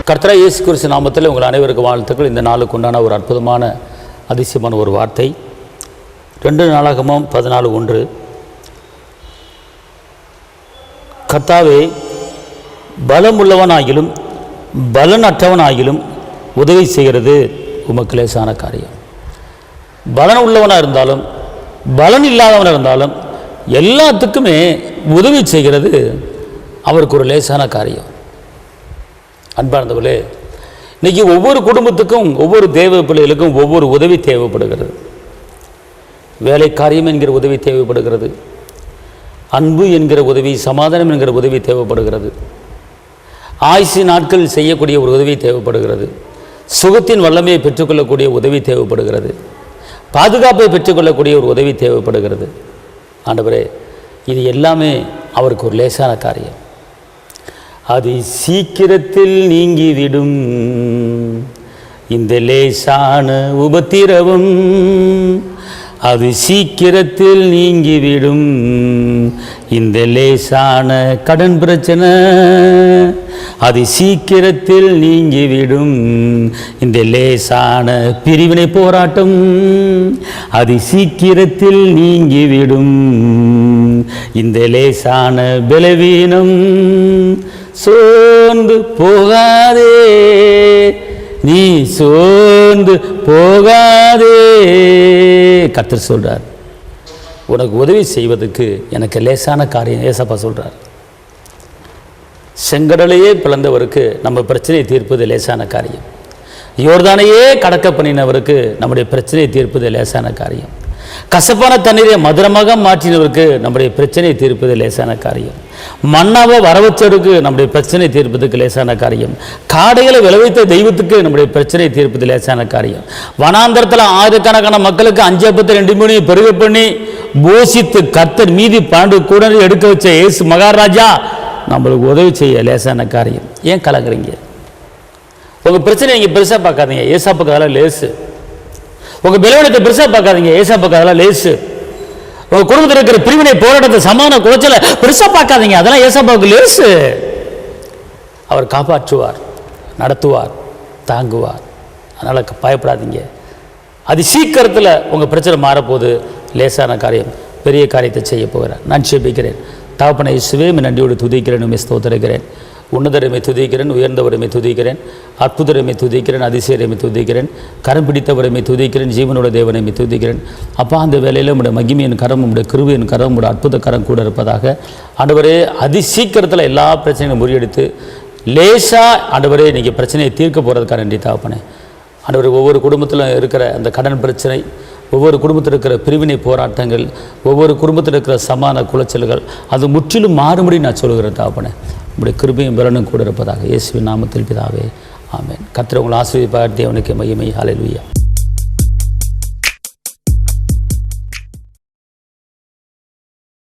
கர்த்தராகிய இயேசு கிறிஸ்து நாமத்தில் உங்கள் அனைவருக்கும் வாழ்த்துக்கள். இந்த நாளுக்கு உண்டான ஒரு அற்புதமான அதிசயமான ஒரு வார்த்தை 2 நாளாகமம் 14:1. கர்த்தாவே, பலமுள்ளவனாகிலும் பலனற்றவனாகிலும் உதவி செய்கிறது உமக்கு லேசான காரியம். பலன் உள்ளவனாக இருந்தாலும் பலன் இல்லாதவனாக இருந்தாலும் எல்லாத்துக்குமே உதவி செய்கிறது அவருக்கு ஒரு லேசான காரியம். அன்பார்ந்தவர்களே, இன்றைக்கி ஒவ்வொரு குடும்பத்துக்கும் ஒவ்வொரு தேவ பிள்ளைகளுக்கும் ஒவ்வொரு உதவி தேவைப்படுகிறது. வேலை காரியம் என்கிற உதவி தேவைப்படுகிறது. அன்பு என்கிற உதவி, சமாதானம் என்கிற உதவி தேவைப்படுகிறது. ஆயுசு நாட்கள் செய்யக்கூடிய ஒரு உதவி தேவைப்படுகிறது. சுகத்தின் வல்லமையை பெற்றுக்கொள்ளக்கூடிய உதவி தேவைப்படுகிறது. பாதுகாப்பை பெற்றுக்கொள்ளக்கூடிய ஒரு உதவி தேவைப்படுகிறது. ஆண்டவரே, இது எல்லாமே அவருக்கு ஒரு லேசான காரியம். அது சீக்கிரத்தில் நீங்கிவிடும் இந்த லேசான உபத்திரவம். அது சீக்கிரத்தில் நீங்கிவிடும் இந்த லேசான கடன் பிரச்சனை. அது சீக்கிரத்தில் நீங்கிவிடும் இந்த லேசான பிரிவினை போராட்டம். அது சீக்கிரத்தில் நீங்கிவிடும் இந்த லேசான பலவீனம். சோர்ந்து போகாதே, நீ சோர்ந்து போகாதே. கர்த்தர் சொல்றார், உனக்கு உதவி செய்வதற்கு எனக்கு லேசான காரியம். ஏசப்பா சொல்றார், செங்கடலையே பிளந்தவருக்கு நம்ம பிரச்சனையை தீர்ப்பது லேசான காரியம். யோர்தானையே கடக்க பண்ணினவருக்கு நம்முடைய பிரச்சனையை தீர்ப்பது லேசான காரியம். கசப்பான தண்ணீரை மதுரமாக மாற்றினவருக்கு நம்முடைய பிரச்சனையை தீர்ப்பது லேசான காரியம். மண்ணாவை வரவச்சருக்கு நம்முடைய பிரச்சனை தீர்ப்பதுக்கு லேசான காரியம். காடைகளை விளைவித்த தெய்வத்துக்கு நம்முடைய பிரச்சனை தீர்ப்பது லேசான காரியம். வனாந்தரத்தில் ஆயிரக்கணக்கான மக்களுக்கு 5 அப்பத்தை 2 மீனை பெருக பண்ணி போஷித்து கர்த்தர் மீதி 12 கூட எடுக்க வச்ச இயேசு மகாராஜா நம்மளுக்கு உதவி செய்ய லேசான காரியம். ஏன் கலங்குறீங்க? உங்கள் பிரச்சனை நீங்கள் பெருசாக பார்க்காதீங்க, ஏசாப்புக்கு அதெல்லாம் லேசு. உங்கள் பலவீனத்தை பெருசாக பார்க்காதீங்க, ஏசாப்புக்கு அதெல்லாம் லேசு. உங்கள் குடும்பத்தில் இருக்கிற பிரிவினை போராட்டத்தை சமான குறைச்சலை பெருசாக பார்க்காதீங்க, அதெல்லாம் ஏசாப்பாவுக்கு லேசு. அவர் காப்பாற்றுவார், நடத்துவார், தாங்குவார். அதனால் பயப்படாதீங்க. அது சீக்கிரத்தில் உங்கள் பிரச்சனை மாறப்போது. லேசான காரியம், பெரிய காரியத்தை செய்ய போகிறார். நான் ஜெபிக்கிறேன். தகப்பனை இயேசுவே, நன்றியோடு துதிக்கிறேன், ஸ்தோத்திரிக்கிறேன். உன்னதரைமை துதிக்கிறேன், உயர்ந்தவரைமை துதிக்கிறேன், அற்புதரைமை துதிக்கிறேன், அதிசயரைமை துதிக்கிறேன், கரம் பிடித்தவரைமை துதிக்கிறேன், ஜீவனோட தேவனைமை துதிக்கிறேன். அப்பா, அந்த வேலையில் உங்களுடைய மகிமையின் கரம், உங்களுடைய கிருபையின் கரம், உங்களுடைய அற்புத கரம் கூட இருப்பதாக. ஆண்டவரே, சீக்கிரத்தில் எல்லா பிரச்சனையும் முறியடித்து லேசாக ஆண்டவரே நீங்கள் பிரச்சனையை தீர்க்க போகிறதுக்காக நன்றி தகப்பனே. ஆண்டவரே, ஒவ்வொரு குடும்பத்தில் இருக்கிற அந்த கடன் பிரச்சனை, ஒவ்வொரு குடும்பத்தில் இருக்கிற பிரிவினை போராட்டங்கள், ஒவ்வொரு குடும்பத்தில் இருக்கிற சமான குலைச்சல்கள் அது முற்றிலும் மாறுபடி நான் சொல்கிறேன் தகப்பனே. உங்களுடைய கிருபையும் பலனும் கூட இருப்பதாக இயேசுவின் நாமத்தில் பிதாவே, ஆமென். கர்த்தர் உங்களை ஆசீர்வதிப்பார். தேவனுக்கு மகிமை. ஹல்லேலூயா.